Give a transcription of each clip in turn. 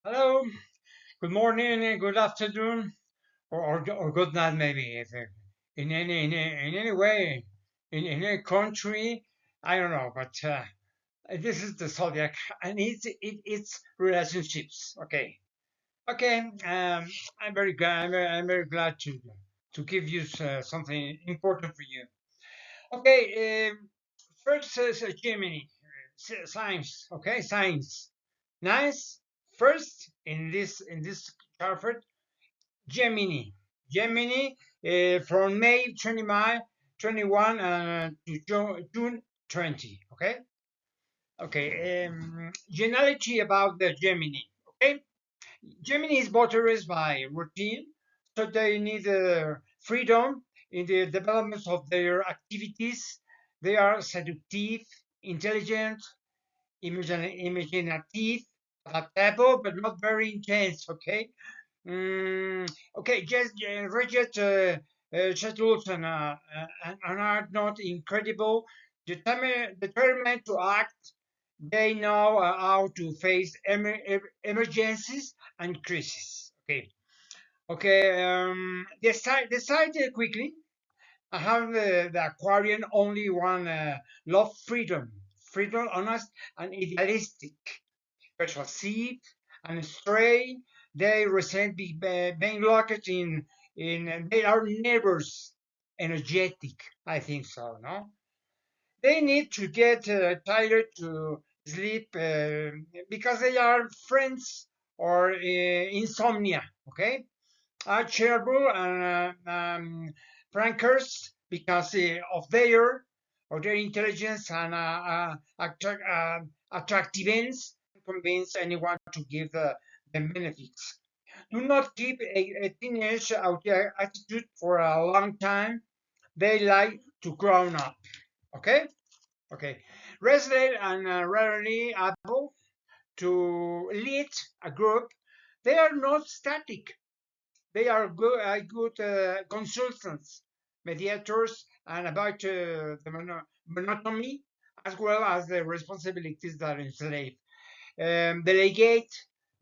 Hello, good morning, good afternoon, or good night maybe. If in any way, in any country, I don't know, but this is the Zodiac, and it's relationships. Okay. I'm very glad to give you something important for you. Okay. First is Gemini, science. Okay, science. Nice. First in this chart, Gemini. Gemini from May 21 to June 20. Okay. Okay. Generality about the Gemini. Okay. Gemini is motorized by routine, so they need freedom in the development of their activities. They are seductive, intelligent, imaginative, adaptable, but not very intense. Okay. Okay, just rigid schedules and are not incredible. Determined to act, they know how to face emergencies and crises. Okay, okay. Decide quickly. I have the Aquarian only one love freedom, honest and idealistic, persuasive and stray. They resent being locked in. They are neighbors, energetic. I think so. No, they need to get tired to sleep because they are friends or insomnia. Okay, are cheerful and prankers because of their intelligence and attractiveness. Convince anyone to give them benefits. Do not keep a teenage attitude for a long time. They like to grow up. Okay? Okay. Restless and rarely able to lead a group. They are not static. They are good consultants, mediators, and about the monotony as well as the responsibilities that enslave. Delegate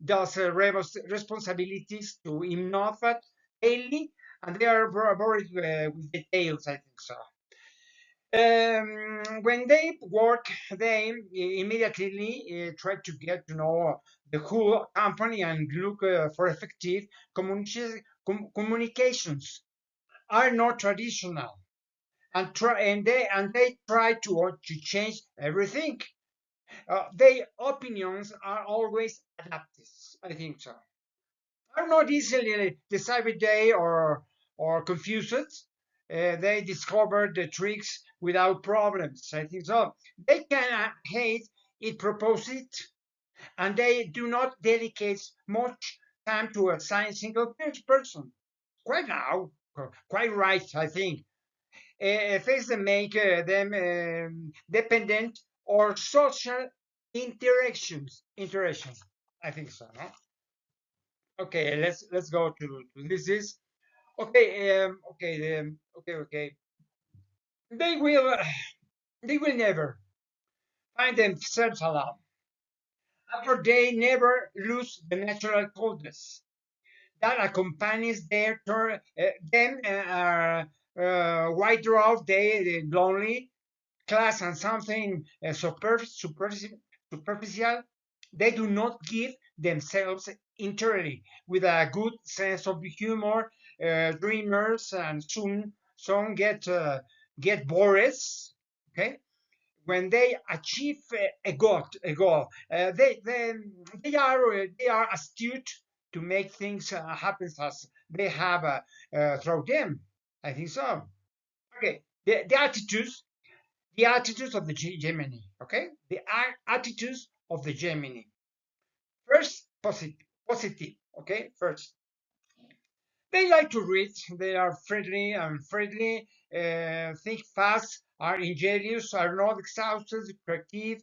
does responsibilities to innovate daily, and they are bored with details, I think so. When they work, they immediately try to get to know the whole company and look for effective communications. Are not traditional and they try to change everything. Their opinions are always adaptive. I think so. Are not easily decided or confused. They discover the tricks without problems. I think so. They can hate it, propose it, and they do not dedicate much time to a single person. Quite now, quite right, I think. Things that make them dependent or social interactions. I think so. No? Okay, let's go to this is okay. They will they will never find themselves alone. After they never lose the natural coldness that accompanies them are white dwarf, they lonely class and something superficial. They do not give themselves entirely with a good sense of humor, dreamers, and soon some get bored. Okay, when they achieve a goal, they are astute to make things happen as they have through them. I think so. Okay, the attitudes of the Gemini. Okay, the attitudes of the Gemini. First, positive. Okay, first they like to read. They are friendly. Think fast. Are ingenious. Are not exhausted. Creative.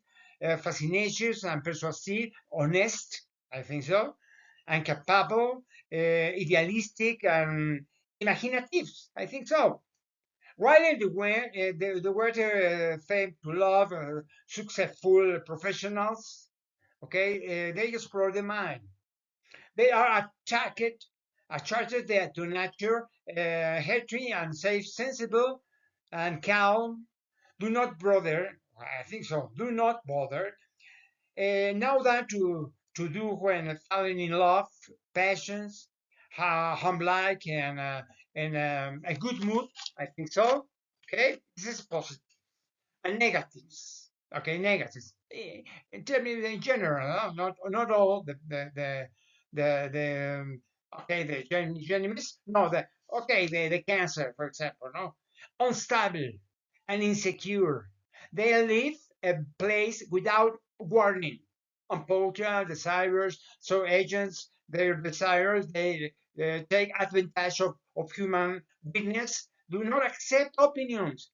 Fascinations and persuasive. Honest. I think so. And capable. Idealistic and imaginative. I think so. While the word fame to love successful professionals, okay, they explore the mind. They are attracted to nature, healthy and safe, sensible and calm. Do not bother. I think so. Do not bother. Know that to do when falling in love, passions, home-like, and a good mood. I think so. Okay, this is positive. And negatives. Okay, negatives. Tell me in general, not all the okay the genius. No, the okay the cancer, for example. No, unstable and insecure. They leave a place without warning. Unpopular desires, so agents their desires they take advantage of human weakness. Do not accept opinions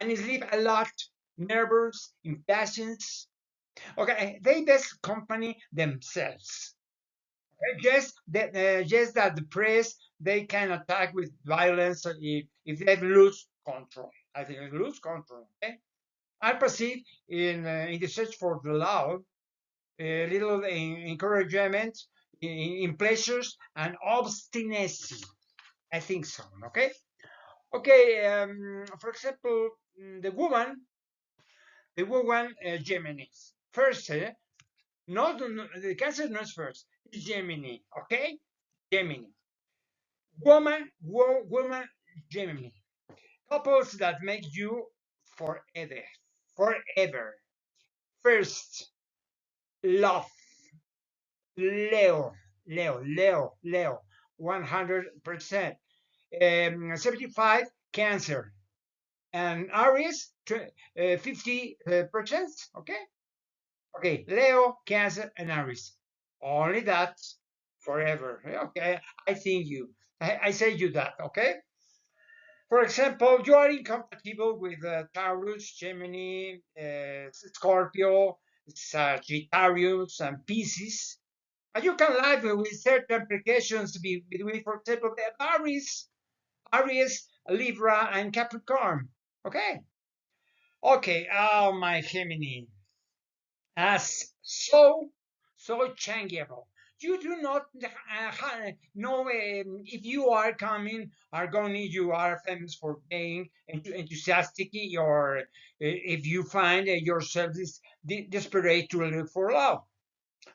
and sleep a lot, nervous, impatience. Okay, they best company themselves. Just that the press they can attack with violence if they lose control. I think they lose control. Okay? I perceive in the search for the love a little encouragement in pleasures and obstinacy. I think so. Okay. Okay. For example, the woman Gemini. First, not the cancer not first. Gemini, okay? Gemini. Woman, Gemini. Couples that make you forever, forever. First, love, Leo, Leo, 100%. 75, Cancer, and Aries, 50%. Okay, okay, Leo, Cancer, and Aries. Only that forever. Okay, I think I say you that. Okay. For example, you are incompatible with Taurus, Gemini, Scorpio, Sagittarius, and Pisces. And you can live with certain applications between, for example, the Aries, Libra, and Capricorn. Okay. Okay. Oh, my Gemini. As so changeable. You do not know if you are coming, are going, you are famous for being enthusiastic, or if you find yourself desperate to look for love.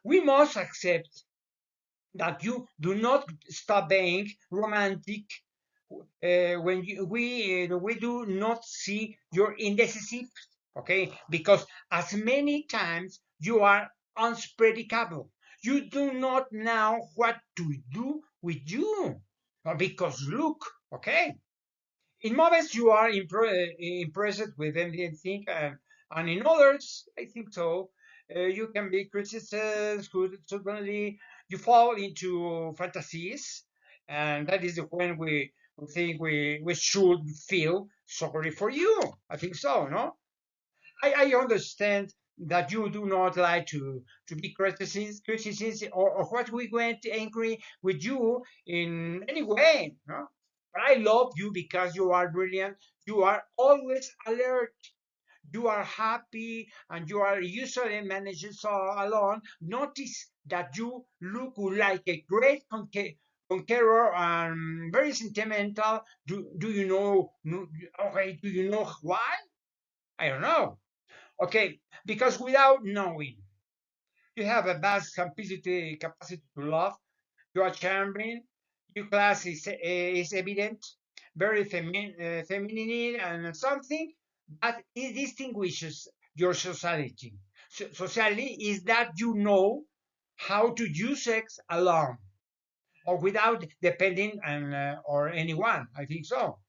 We must accept that you do not stop being romantic when we do not see your indecisive, okay? Because as many times you are unpredictable, you do not know what to do with you. Because look, okay, in moments you are impressed with anything, and in others, I think so. You can be criticized. Suddenly, you fall into fantasies, and that is when we think we should feel sorry for you. I think so, no? I understand that you do not like to be criticized, or what we went angry with you in any way, no? But I love you because you are brilliant. You are always alert. You are happy, and you are usually managed so alone. Notice that you look like a great conqueror and very sentimental. Do you know? Okay, do you know why? I don't know. Okay, because without knowing, you have a vast capacity to love. You are charming. Your class is evident, very feminine, and something that it distinguishes your society. Society is that you know how to use sex alone or without depending on or anyone. I think so.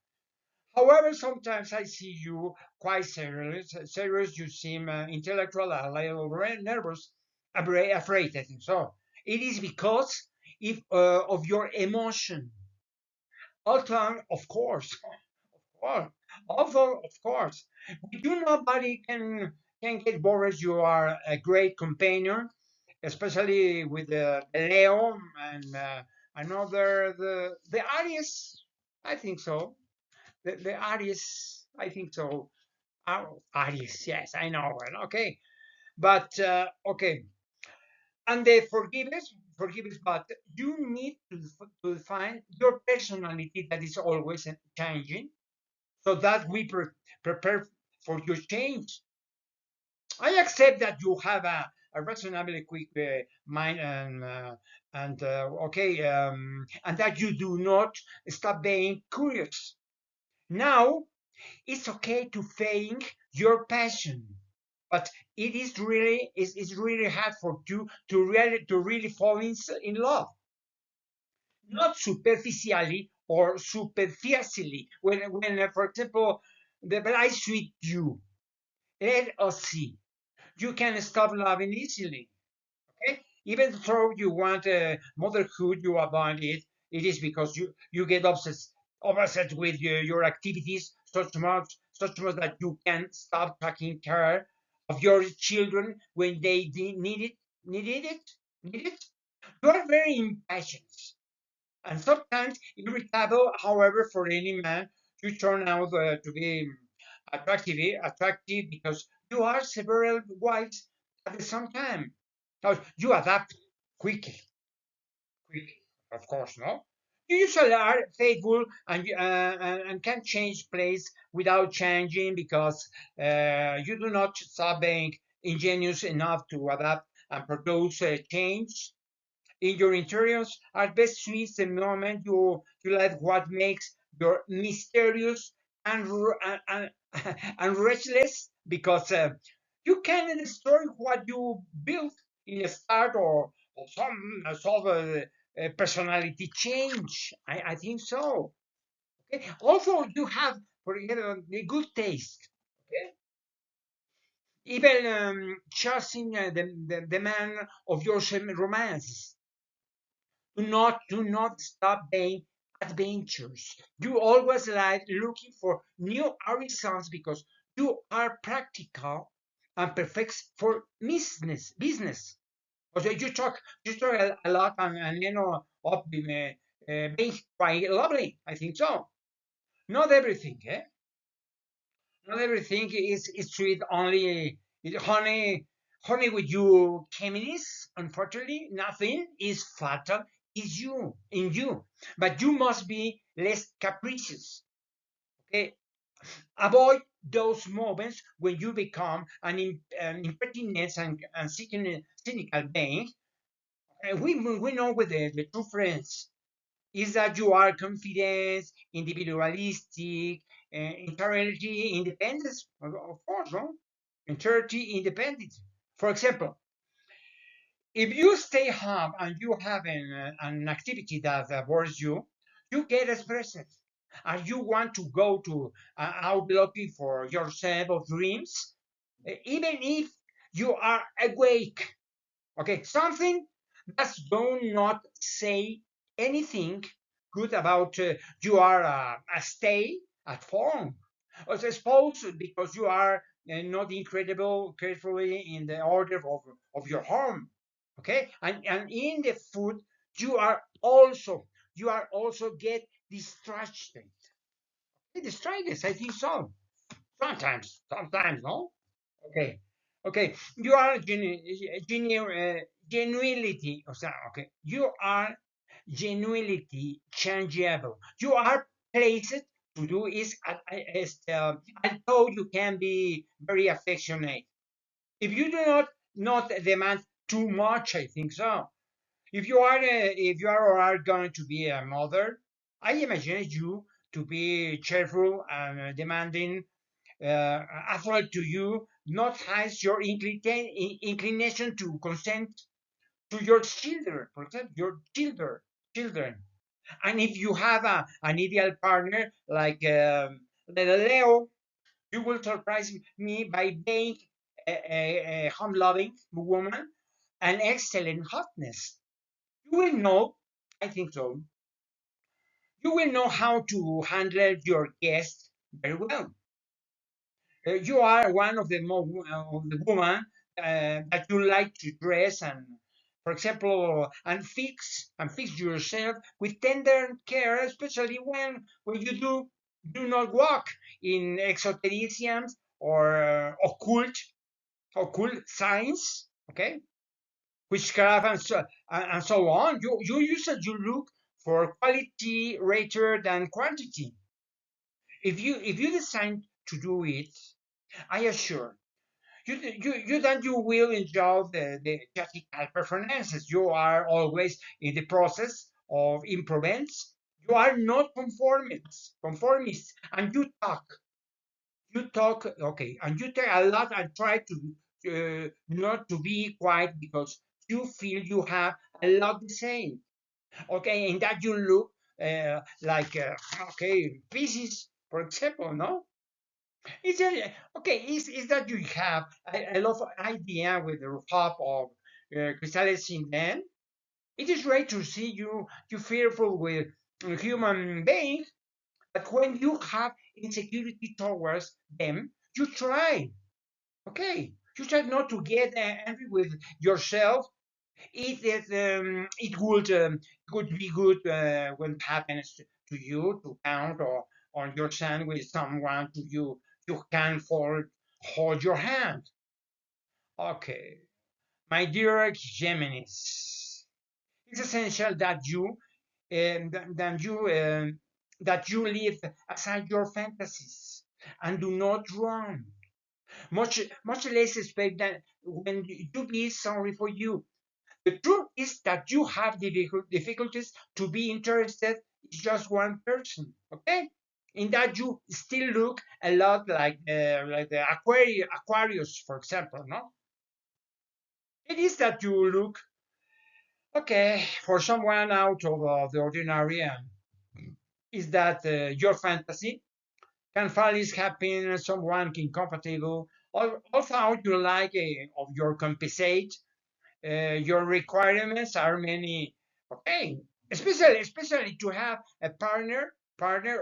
However, sometimes I see you quite serious. Serious, you seem intellectual, a little nervous, afraid. I think so. It is because if of your emotion. Although, course, although of course, you nobody can get bored. You are a great companion, especially with the Leo and another the Aries. I think so. The Aries, I think so. Aries, yes, I know. Well, okay, but okay. And the forgiveness, but you need to define your personality that is always changing, so that we prepare for your change. I accept that you have a reasonably quick mind, and okay, and that you do not stop being curious. Now it's okay to fake your passion, but it's really hard for you to really fall in love, not superficially or superficially. When for example, the I sweet you, let us see. You can stop loving easily. Okay? Even though you want motherhood, you avoid it. It is because you get obsessed with your activities such much that you can stop taking care of your children when they needed it, need it. You are very impatient and sometimes irritable. However, for any man, you turn out to be attractive because you are several wives at the same time. Now, you adapt quickly, quickly, of course, no? You usually are faithful and can change place without changing because you do not stop being ingenious enough to adapt and produce change in your interiors are best suites the moment you let what makes your mysterious and and restless because you can destroy what you built in a start or some sort of personality change. I think so. Okay. Also, you have for example a good taste. Okay. Even choosing the man of your romance. Do not stop being adventures. You always like looking for new horizons because you are practical and perfect for business. Also, you talk a lot and you know of being quite lovely. I think so. Not everything, eh? Not everything is sweet. Only honey with you, Geminis. Unfortunately, nothing is fatal. Is you in you, but you must be less capricious. Okay, avoid those moments when you become an impertinent and cynical being. We know with the true friends is that you are confident, individualistic, entirely independent, of course, no? Entirely independent. For example, if you stay home and you have an activity that bores you, you get expressive. And you want to go to out looking for yourself of dreams, even if you are awake. Okay, something that do not say anything good about you are a stay at home. I suppose because you are not incredible carefully in the order of your home. Okay, and in the food you are also get distracted. Distracted, I think so. Sometimes, no. Okay. Okay. You are genuinity. Okay. You are genuinity changeable. You are placed to do although you can be very affectionate. If you do not demand too much, I think so. If you are or are going to be a mother, I imagine you to be cheerful and demanding afford to you not has your inclination to consent to your children, for example, your children. And if you have an ideal partner like Leo, you will surprise me by being a home-loving woman and excellent hotness. You will know, I think so, you will know how to handle your guests very well. You are one of the woman that you like to dress and, for example, and fix yourself with tender care, especially when you do not walk in exotericism or occult science. Okay, witchcraft, and so on. You look for quality rather than quantity. If you decide to do it, I assure you will enjoy the theatrical performances. You are always in the process of improvements. You are not conformists, and you talk, okay, and you talk a lot and try to not to be quiet because you feel you have a lot to say. Okay, and that you look like okay, pieces, for example, no? Is that okay? Is that you have a lot of idea with the help of crystals in them? It is great to see you fearful with human beings, but when you have insecurity towards them, you try. Okay, you try not to get angry with yourself. It would be good when it happens to you to count or on your hand with someone to you can hold your hand. Okay, my dear Geminis, it's essential that that you leave aside your fantasies and do not run. Much less expect that when you be sorry for you. The truth is that you have difficulties to be interested in just one person, okay? In that you still look a lot like the Aquarius, for example, no? It is that you look, okay, for someone out of the ordinary, is that your fantasy can fall is happen, someone incompatible, also you like of your compensate. Your requirements are many. Okay, especially to have a partner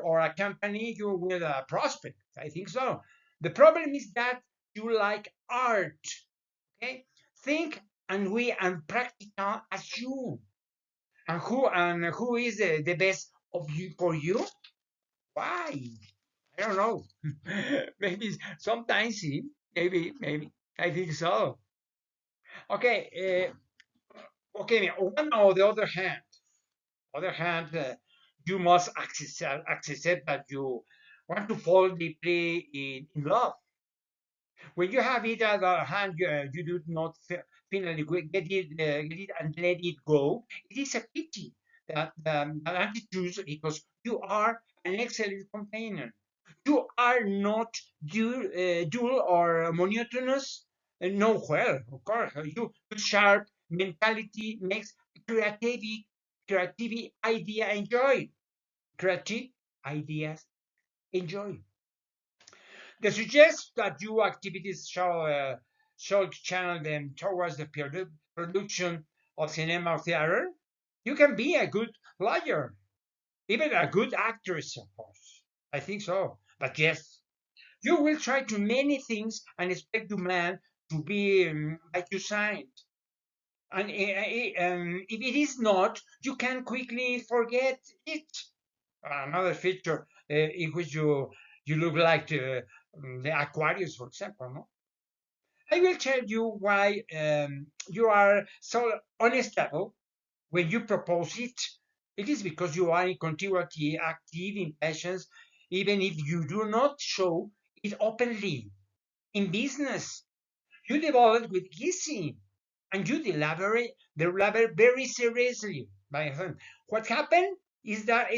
or a company you with a prospect. I think so. The problem is that you like art. Okay, think and we and practical as you. And who is the best of you for you? Why? I don't know. Maybe sometimes, see. Maybe. I think so. Okay. Okay. One on the other hand, you must accept that you want to fall deeply in love. When you have it at the hand, you do not finally get it and let it go. It is a pity that attitude because you are an excellent companion. You are not dual or monotonous. No, well, of course, you sharp mentality makes creativity idea enjoy. Creative ideas enjoy. They suggest that your activities shall channel them towards the production of cinema or theater. You can be a good lawyer, even a good actress, of course. I think so. But yes, you will try to many things and expect the man to be like you signed. And if it is not, you can quickly forget it. Another feature in which you look like the Aquarius, for example. No, I will tell you why you are so unstable when you propose it. It is because you are in continuity, active, impatient, even if you do not show it openly. In business, you develop with easy, and you deliver very seriously. My friend, what happened is that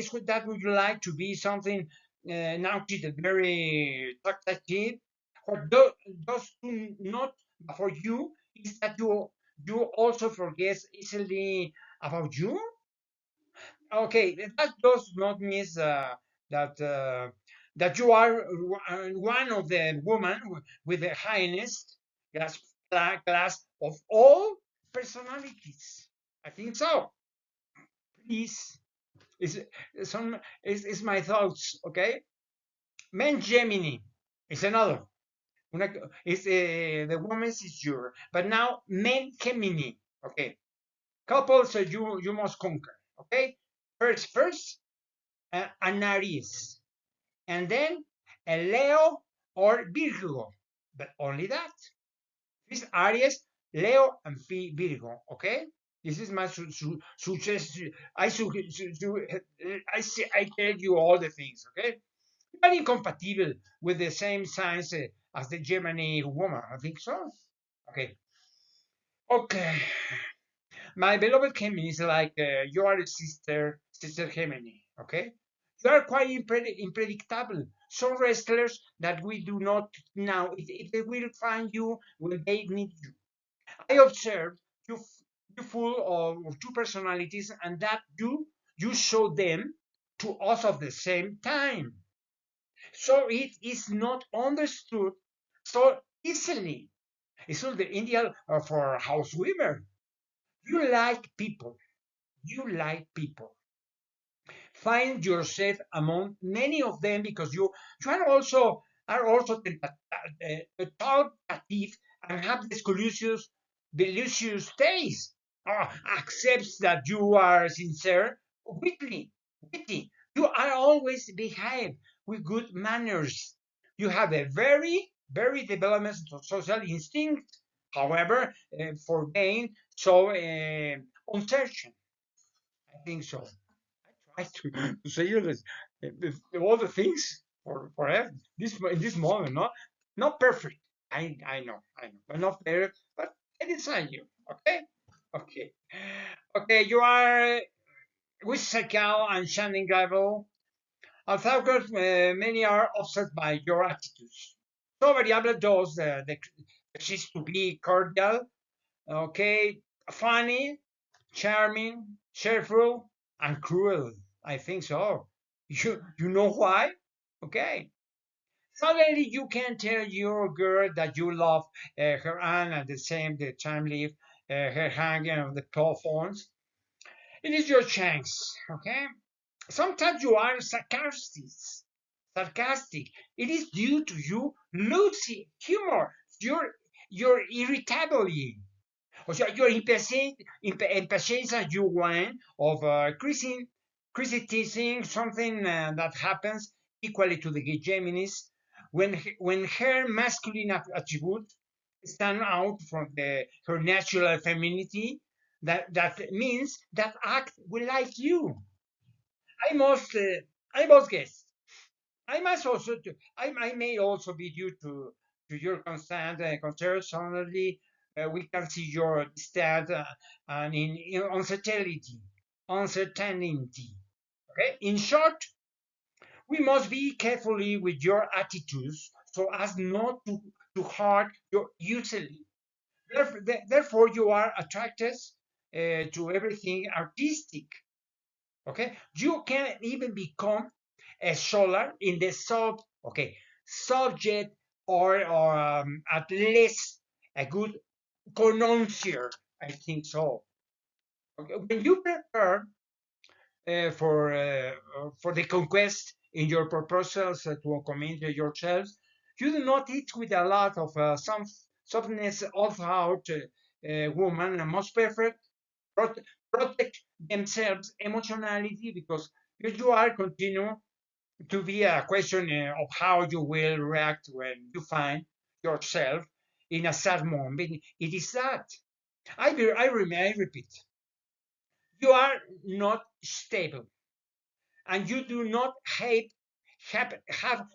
would you like to be something now to the very talkative. What does not for you is that you also forget easily about you. Okay, that does not mean that that you are one of the women with the highest class, class of all personalities. I think so. Please, is some is my thoughts. Okay, men Gemini is another. Una, is the woman's is your, but now men Gemini. Okay, couples you must conquer. Okay, first an Aries, and then a Leo or Virgo, but only that. This Aries Leo and Virgo. Okay, this is my suggestion. I tell you all the things. Okay, but incompatible with the same signs as the Gemini woman. I think so. Okay. Okay. My beloved Gemini is like you are a sister Gemini. Okay. You are quite unpredictable. So restless that we do not know if they will find you when they need you. I observed you, you full of two personalities, and that you show them to us at the same time. So it is not understood so easily. It's all the India for housewiver. You like people. You like people. Find yourself among many of them because you are also talkative and have this delicious taste. Accepts that you are sincere, witty. You are always behave with good manners. You have a very development social instinct. However, for gain so uncertain. I think so. I try to say you this, all the things for this in this moment, not perfect. I know, but not perfect. But I design you. Okay, okay, okay. You are with Sakal and Shannon Gravel. Although many are upset by your attitudes. So variable does the exists to be cordial, okay, funny, charming, cheerful, and cruel. I think so. You know why? Okay. Suddenly you can tell your girl that you love her and at the time leave her hanging on the phones. It is your chance. Okay. Sometimes you are sarcastic. It is due to you losing humor. Your irritability. O sea, your impatience and you whine of criticizing something that happens equally to the Geminis when her masculine attributes stand out from her natural femininity. That means that act will like you. I must I must guess. I must also I may also be due to your constant concerns. Only we can see your stand and in uncertainty. Okay. In short, we must be carefully with your attitudes so as not to hurt your usually. Therefore, you are attracted to everything artistic. Okay, you can even become a scholar in the subject or at least a good connoisseur. I think so. Okay. When you prepare for the conquest in your proposals to commend yourselves, you do not eat with a lot of some softness of out woman, most perfect prote- protect themselves emotionality because you are continue to be a question of how you will react when you find yourself in a sad moment. It is that I repeat, you are not stable and you do not have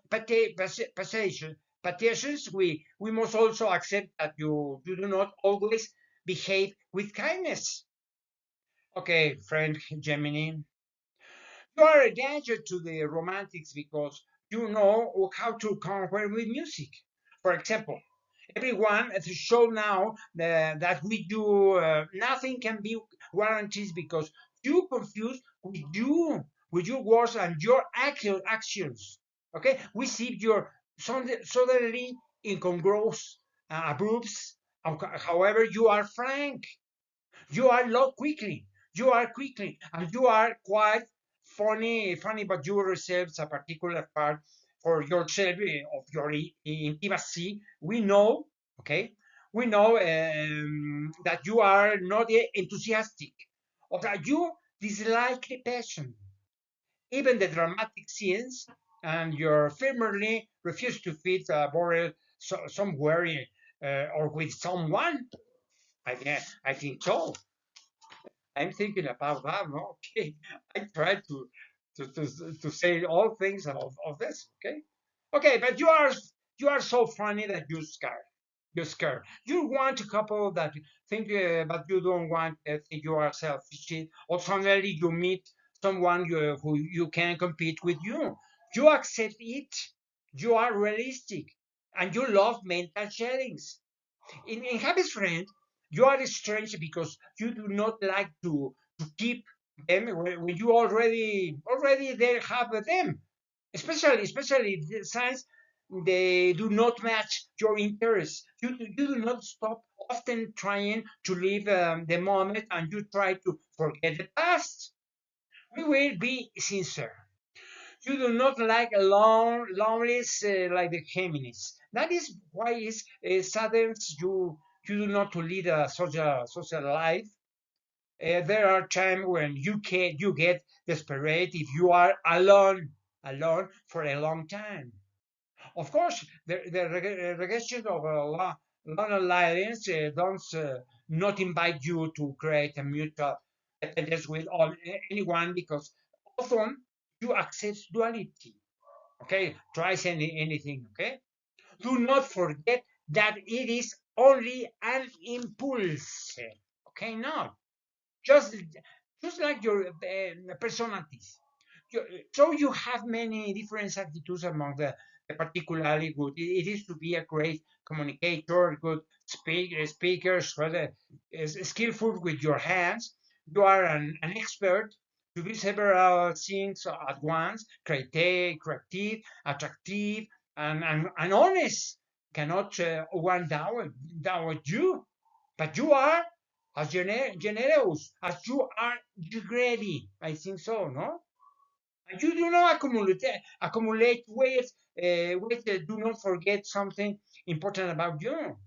patience. We must also accept that you do not always behave with kindness. Okay, friend Gemini, you are a danger to the romantics because you know how to compare with music. For example, everyone at the show now that we do nothing can be guaranteed because you confuse with your words and your actions. Okay, we see your suddenly incongruous abrupt. However, you are frank, you are low quickly. You are quickly, and you are quite funny, but you reserve a particular part for yourself of your intimacy. We know, okay, we know that you are not enthusiastic, or that you dislike the passion, even the dramatic scenes, and you firmly refuse to fit a border somewhere or with someone. I think so. I'm thinking about that. No? Okay, I try to say all things of this. Okay, okay, but you are so funny that you scare. You're scared. You want a couple that think, but you don't want. Think you are selfish. Or suddenly you meet someone who you can compete with you. You accept it. You are realistic, and you love mental challenge. In Happy's Friend, you are strange because you do not like to keep them when you already there have them. Especially the signs they do not match your interests. You do not stop often trying to live the moment and you try to forget the past. We will be sincere. You do not like alone, lonelies like the Geminis. That is why it saddens you. You do not to lead a social life. There are times when you get desperate if you are alone for a long time. Of course, the rejection of long alliance don't not invite you to create a mutual dependence with anyone because often you accept duality. Okay, try anything. Okay, do not forget that it is only an impulse. Okay, no, just just like your personalities. So you have many different attitudes among the particularly good. It is to be a great communicator, good speakers, skillful with your hands. You are an expert to be several things at once, creative, attractive, and honest. Cannot one doubt you, but you are as generous as you are greedy. I think so, no? And you do not accumulate weight. Do not forget something important about you.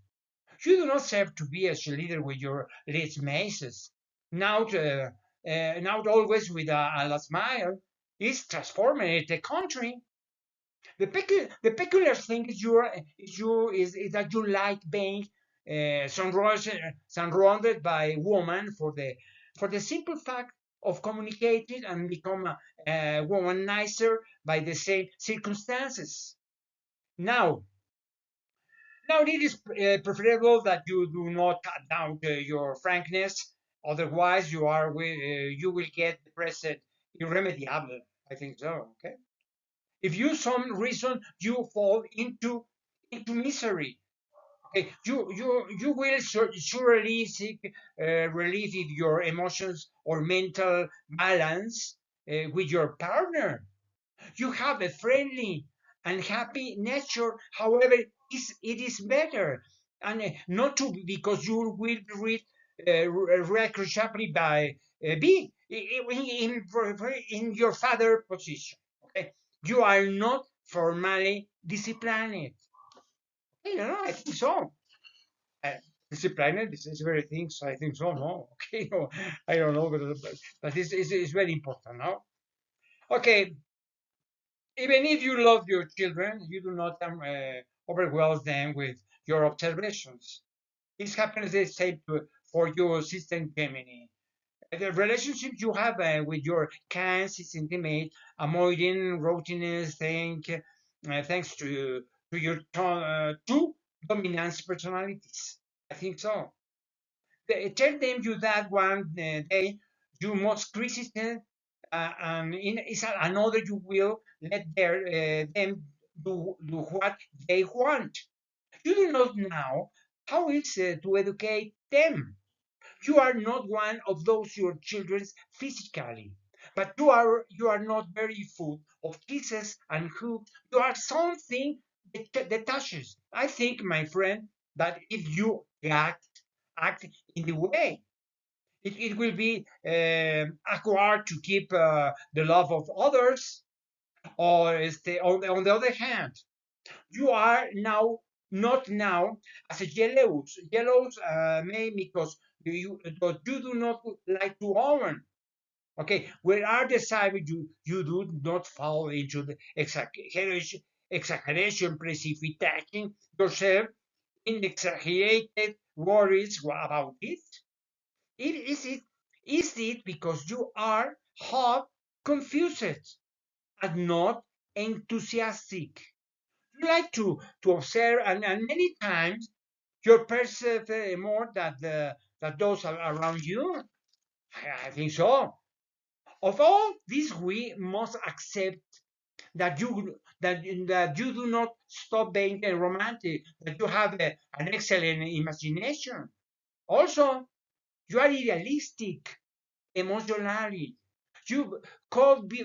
You do not serve to be a leader with your lead maces. Not always with a smile. It's transforming the country. The peculiar thing is that you like being surrounded by women for the simple fact of communicating and become a womanizer by the same circumstances. Now, now it is preferable that you do not cut down your frankness, otherwise you will get depressed irremediable. I think so. Okay. If you some reason you fall into misery, okay, you will surely seek relief if your emotions or mental balance with your partner. You have a friendly and happy nature. However, it is better, and not to because you will be read recruitably by be in your father position. Okay, you are not formally disciplined. You know, I think so. Uh, Disciplined is very things. I think so. No, okay, no, I don't know, but it's very important. No, okay. Even if you love your children, you do not overwhelm them with your observations. This happens the same for your system Gemini. The relationship you have with your cans is intimate, avoiding routineness, thanks to your two dominant personalities. I think so. Tell them you that one day you must crisis and is another you will let them do what they want. You do not know how it's to educate them. You are not one of those your children physically, but you are not very full of kisses and hugs. You are something that touches. I think, my friend, that if you act in the way, it will be awkward to keep the love of others, or on the other hand, you are now not now as a jealous may because but you do not like to own. Okay, where are the side you do not fall into the exaggeration, precipitation yourself in exaggerated worries about it? Is it because you are half confused and not enthusiastic? You like to observe, and many times you perceive more than those around you. I think so. Of all this, we must accept that you do not stop being a romantic, that you have an excellent imagination. Also, you are idealistic emotionally. You could be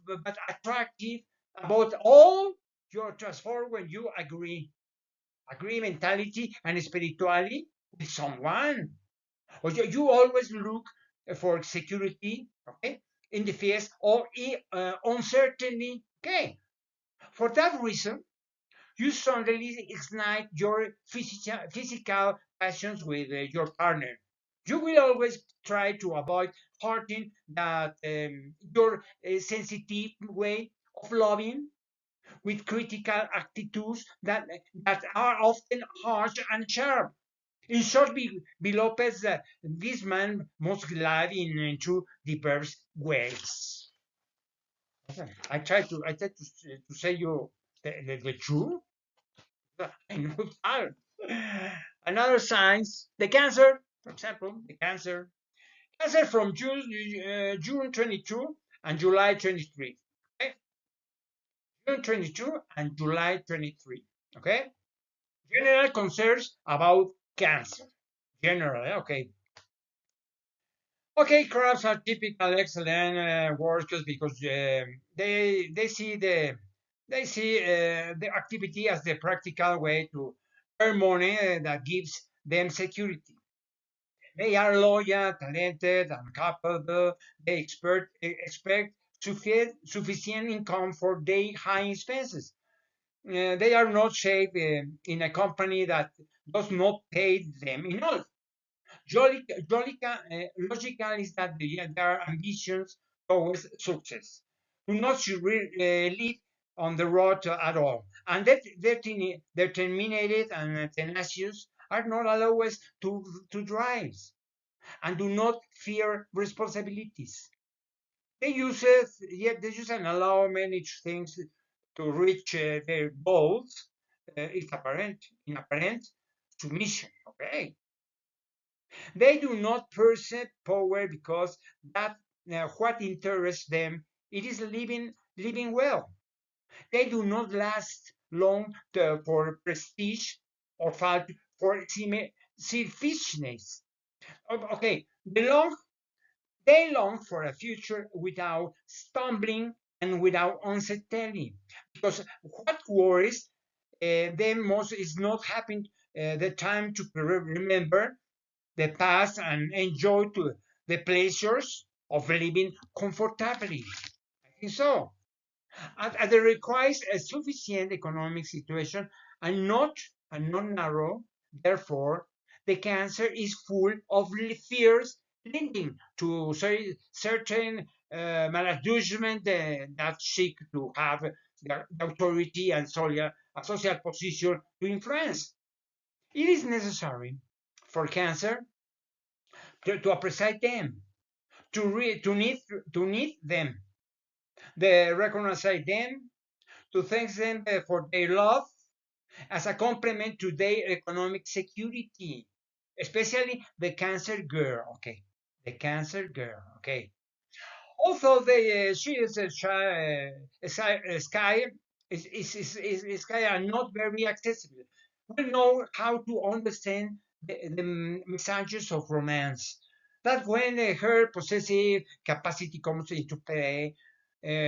but attractive about all your transform when you agree mentality and spirituality with someone. Or you always look for security, okay, in the face or uncertainty. Okay, for that reason, you suddenly ignite your physical passions with your partner. You will always try to avoid hurting that your sensitive way of loving with critical attitudes that are often harsh and sharp. In short, Lopez, this man must live in two diverse ways. I try to say you the truth. I know that. Another signs, the cancer, for example, the cancer. Cancer from June 22 and July 23. Okay? June 22 and July 23. Okay? General concerns about cancer. General, okay. Okay, crabs are typical excellent workers because they see the activity as the practical way to earn money that gives them security. They are loyal, talented, and capable. They expect sufficient income for their high expenses. They are not shaped in a company that does not pay them enough. Logical is that their ambitions towards success do not lead on the road at all, and that they're terminated and tenacious are not allowed to drive and do not fear responsibilities. They use and allow many things to reach their goals. It's apparent in apparent submission. Okay, they do not perceive power because that what interests them it is living well. They do not last long for prestige or fight for selfishness. Okay, they long for a future without stumbling and without uncertainty. Because what worries them most is not having the time to remember the past and enjoy the pleasures of living comfortably. I think so. And it requires a sufficient economic situation and not narrow. Therefore, the cancer is full of fears leading to certain maladjustment that seek to have the authority and a social position to influence. It is necessary for cancer to appreciate them, to need them, they recognize them, to thank them for their love as a complement to their economic security, especially the cancer girl. Okay, the cancer girl. Okay, although she is a sky sky are not very accessible. We know how to understand the messages of romance. That when her possessive capacity comes into play,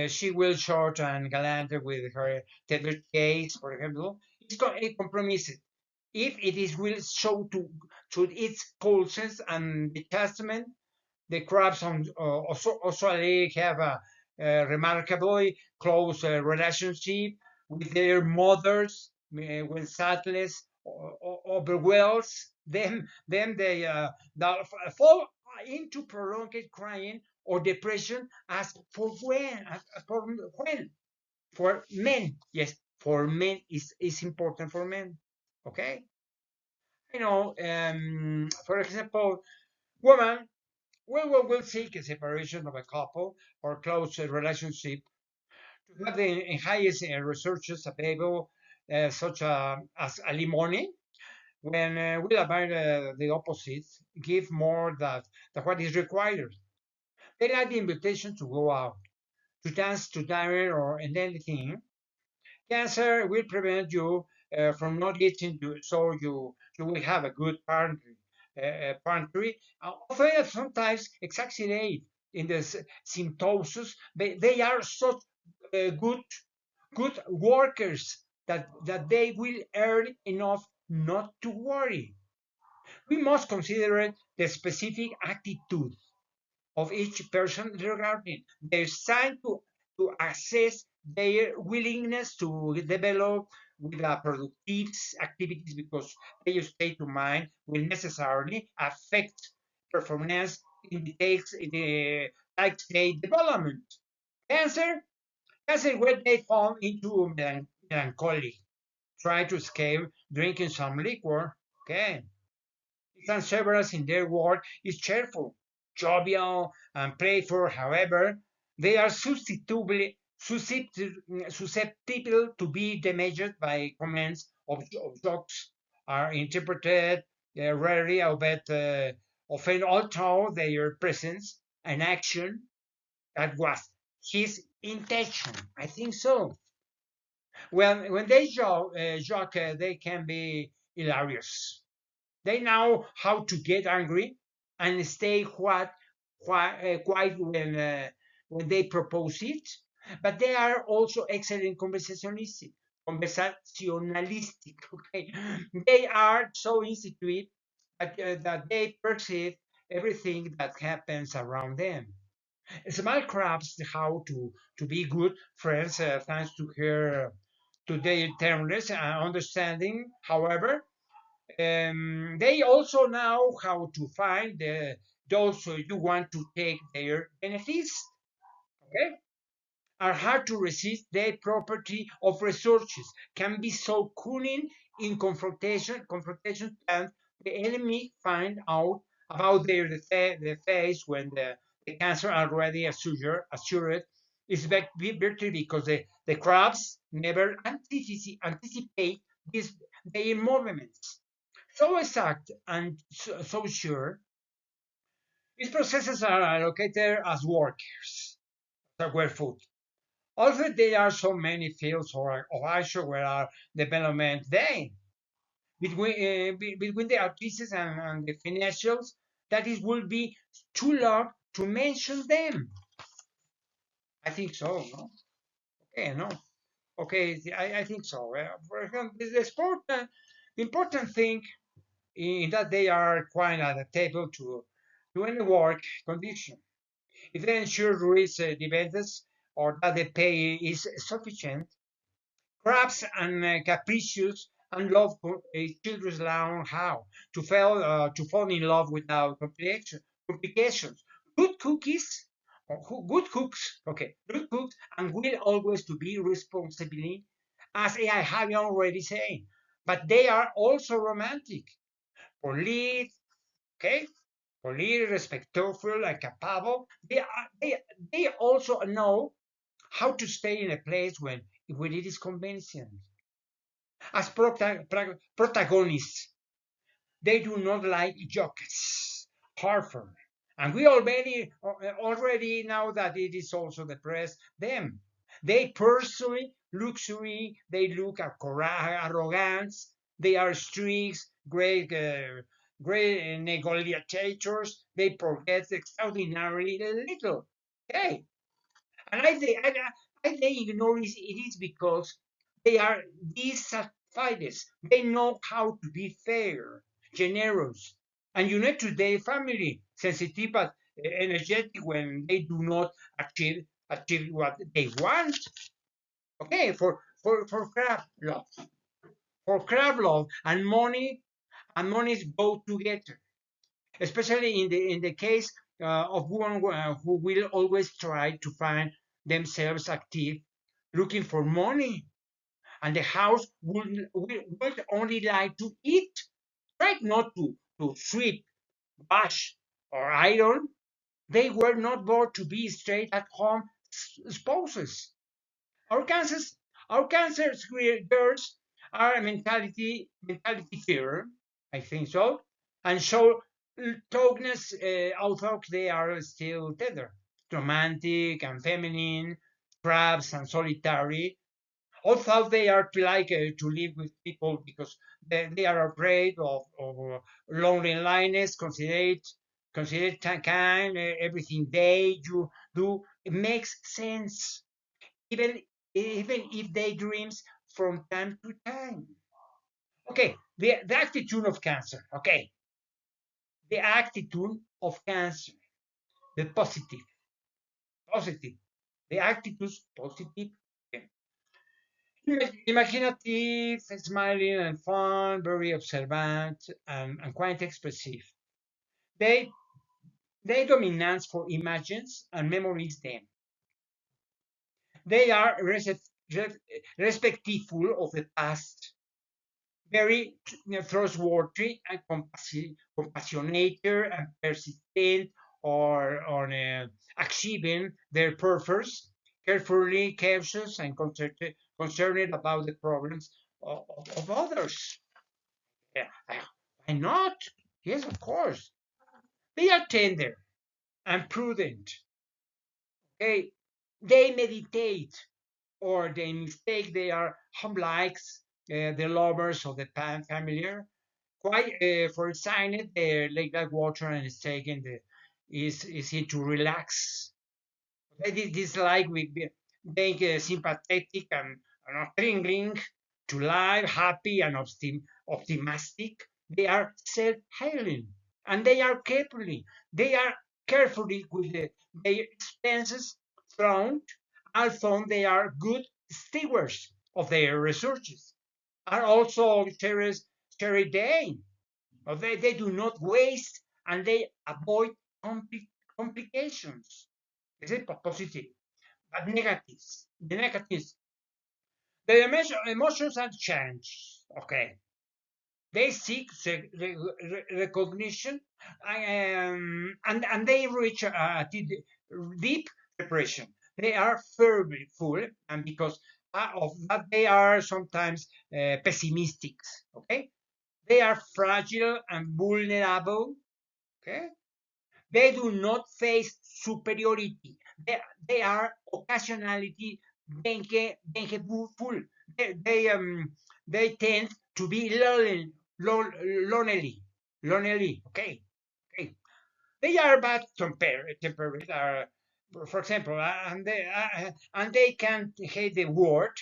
she will short and gallant with her tethered case, for example. It compromises. If it is will show to its causes and the testament the crabs also have a remarkably close relationship with their mothers when sadness overwhelms them they fall into prolonged crying or depression as for men. Yes, for men is important for men. Okay. For example, woman will seek a separation of a couple or close a relationship to have the highest resources available, such as alimony, when we admire the opposite, give more than what is required. They like the invitation to go out, to dance, to dinner, or in anything. Cancer will prevent you from not eating, so you will have a good pantry. Often, sometimes exaggerate in the symptoms. They are such good workers that they will earn enough not to worry. We must consider the specific attitude of each person regarding their sign to assess their willingness to develop with productive activities, because their state of mind will necessarily affect performance in the like state development. Cancer, cancer when they fall into melancholy, try to escape drinking some liquor. Okay, Perseverance in their work is cheerful, jovial, and playful. However, they are susceptible to be damaged by comments of jokes, are interpreted rarely, albeit often alter their presence and action. That was his intention. I think so. When they joke, they can be hilarious. They know how to get angry and stay quiet when they propose it, but they are also excellent conversationalistic. Conversationalistic, okay? They are so instituted that they perceive everything that happens around them. Small crafts how to be good friends, thanks to her to their termness and understanding. However, they also know how to find those you want to take their benefits. Okay, are hard to resist. Their property of resources can be so cunning in confrontation and the enemy find out about their face when the cancer already assured is virtually because the crabs never anticipate this, their movements. So exact and so sure, these processes are allocated as software food. Also, there are so many fields of action where are development day between the artists and the financials that it will be too long to mention them. I think so, no? Okay, no. Okay, I think so. For example, the important thing in that they are quite adaptable to any work condition. If they ensure rules dividends or that the pay is sufficient, perhaps and capricious and love children learn how to fall in love without complications. Good cookies, good cooks, okay, good cooks, and will always to be responsibly, as I have already said. But they are also romantic, polite, okay, polite, respectful, and capable. They also know how to stay in a place when it is convenient. As protagonists, they do not like jokes, Harford. And we already know that it is also depressed them. They pursue luxury, they look at arrogance, they are strict, great negotiators, they forget extraordinarily little. Okay, and they ignore it is because they are dissatisfied. They know how to be fair, generous, and unite to their family, sensitive but energetic when they do not achieve what they want. Okay, for crab love and money go together, especially in the case of one who will always try to find themselves active, looking for money, and the house would only like to eat. tried not to sweep, wash, or iron. They were not born to be straight at home spouses. Our cancers, our cancers girls are a mentality fear, I think so, and show toughness, although they are still tender, romantic and feminine, crabs and solitary. Although they are like to live with people because they are afraid of loneliness, considerate kind, everything they do, it makes sense even even if they dreams from time to time. Okay, the attitude of cancer. Okay, the attitude of cancer, the positive, the attitude positive. Okay. Imaginative, smiling and fun, very observant and quite expressive. They they dominance for images and memories them. They are respectful of the past, very trustworthy and compassionate and persistent or on achieving their purpose, carefully cautious and concerned about the problems of others. Yeah, why not? Yes, of course. They are tender and prudent. Okay, they meditate or they mistake they are home likes the lovers of the familiar quite for sign they like that water and is taken the is it to relax. They dislike with being sympathetic and tingling to life, happy and optimistic. They are self-healing and they are carefully with their expenses thrown, although they are good stewards of their resources. Are also charity. They do not waste and they avoid complications. This is positive. But negatives, the emotions are changed. Okay. They seek recognition and they reach a deep depression. They are fearful and because of that they are sometimes pessimistic. Okay. They are fragile and vulnerable. Okay. They do not face superiority. They are occasionally full. They tend to be lonely. Lonely. Okay. Okay. They are bad temperate. For example, and they can hate the word.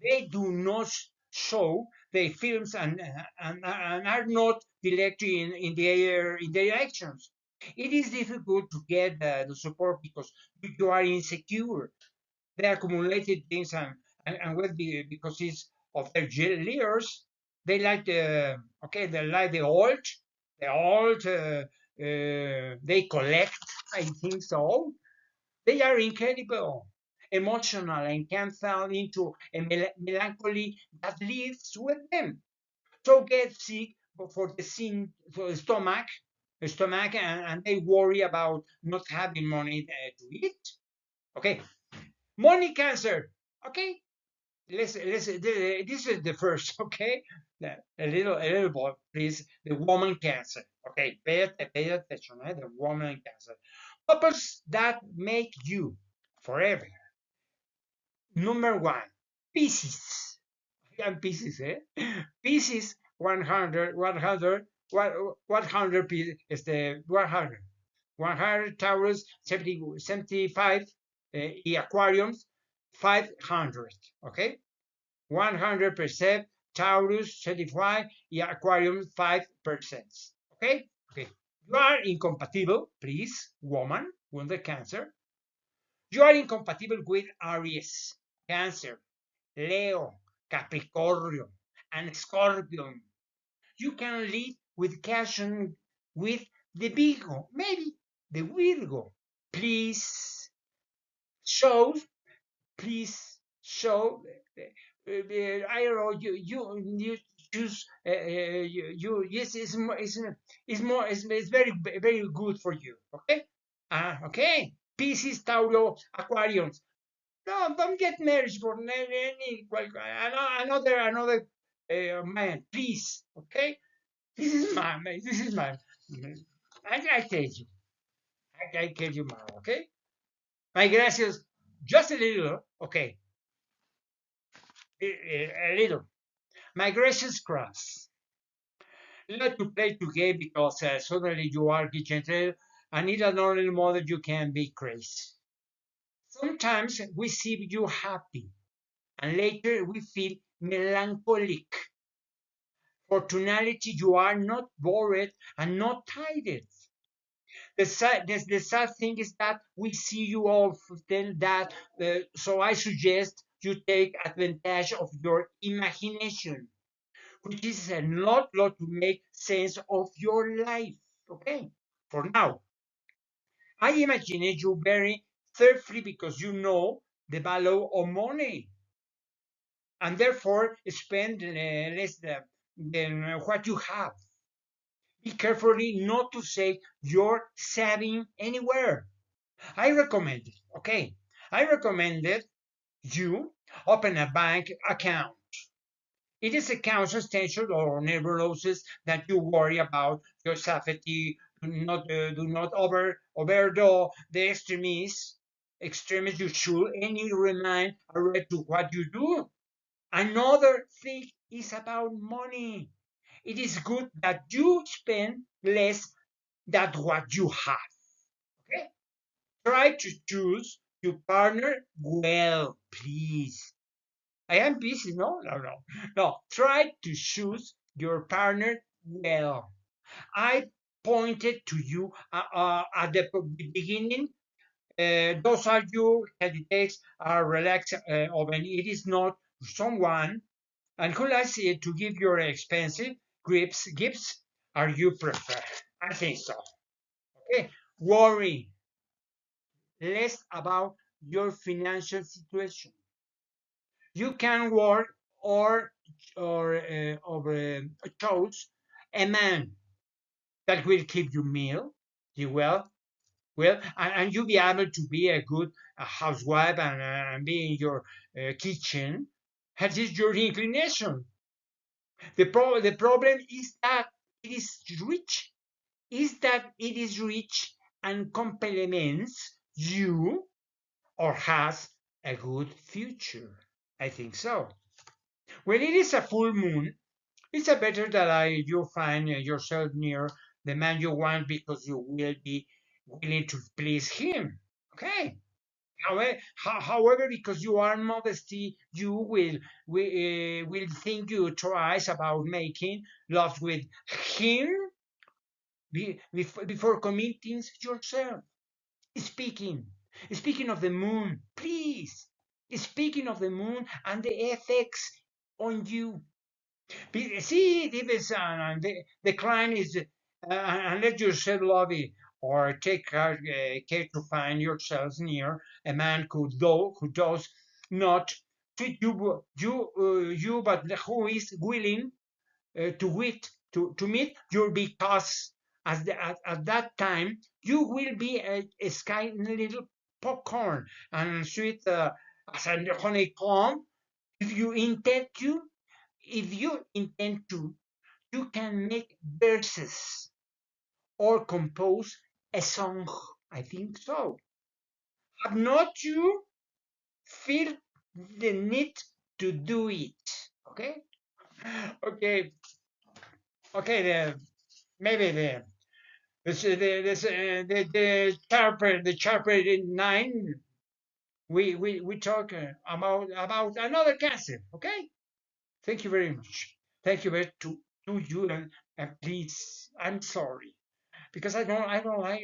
They do not show their films and are not directed in their actions. It is difficult to get the support because you are insecure. They accumulated things and well, because it's of their years. They like the old. They collect. I think so. They are incredible, emotional, and can fall into a melancholy that lives with them. So get sick for for the stomach, and they worry about not having money to eat. Okay, money cancer. Okay, this is the first. Okay, a little boy, please. The woman cancer. Okay, pay attention. The woman cancer. Couples that make you forever. Number one, Pisces. And Pisces, eh? Pisces 100, 100, 100 Pisces, este, 100. 100 Taurus, 70, 75 Aquariums, 500. Okay? 100% Taurus, 75 Aquarium, 5%. Okay? Okay. You are incompatible, please, woman, with the Cancer. You are incompatible with Aries, Cancer, Leo, Capricornio, and Scorpion. You can live with caution with the Virgo, maybe the Virgo. Please show, please show. I don't know. You choose yes, it's very very good for you. Okay, okay. Pisces, Tauro, Aquarians. No, don't get married for any another man, please. Okay, this is my. I tell you, I tell you, man. Okay, my gracias, just a little. Okay, a little. My gracious cross. You like to play to game because suddenly you are gentle and need another model you can be crazy. Sometimes we see you happy and later we feel melancholic. Fortunately, you are not bored and not tired. The sad thing is that we see you often that, so I suggest you take advantage of your imagination, which is a lot to make sense of your life. Okay, for now, I imagine you very thoroughly because you know the value of money and therefore spend less than what you have. Be carefully not to say you're saving anywhere. I recommend it. Okay, I recommended you open a bank account. It is a constant or neurosis that you worry about your safety. Do not overdo the extremists. You should any remind to what you do. Another thing is about money. It is good that you spend less than what you have. Okay? Try to choose your partner well, please. I am busy. No. Try to choose your partner well. I pointed to you at the beginning. Those are you candidates are relaxed when it is not someone and who likes to give your expensive gifts are you prefer. I think so. Okay. Worry less about your financial situation. You can work or choose a man that will keep you meal, you and you'll be able to be a good housewife and be in your kitchen. That is your inclination. The problem is that it is rich. Is that it is rich and complements you or has a good future. I think so. When it is a full moon, it's a better that you find yourself near the man you want because you will be willing to please him. Okay. However, because you are modesty, you will think you twice about making love with him before committing yourself. Speaking, speaking of the moon, please. Speaking of the moon and the effects on you. See, the client is, and let yourself love it, or take care to find yourselves near a man who does not treat you, but who is willing to meet your because at that time you will be a sky little popcorn and sweet as a honeycomb if you intend to if you intend to, you can make verses or compose a song. I think so. Have not you feel the need to do it? Okay, okay, okay. Maybe the chapter 9. We talk about another cancer. Okay. Thank you very much. Thank you very to you and please, I'm sorry because I don't like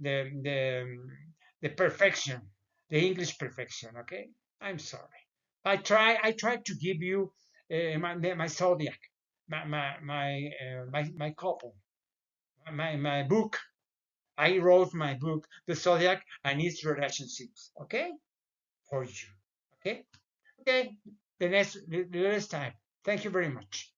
the perfection, the English perfection. Okay, I'm sorry. I try to give you my zodiac, my couple, my book. I wrote my book, the zodiac and its relationships. Okay, for you. Okay, okay. The next time. Thank you very much.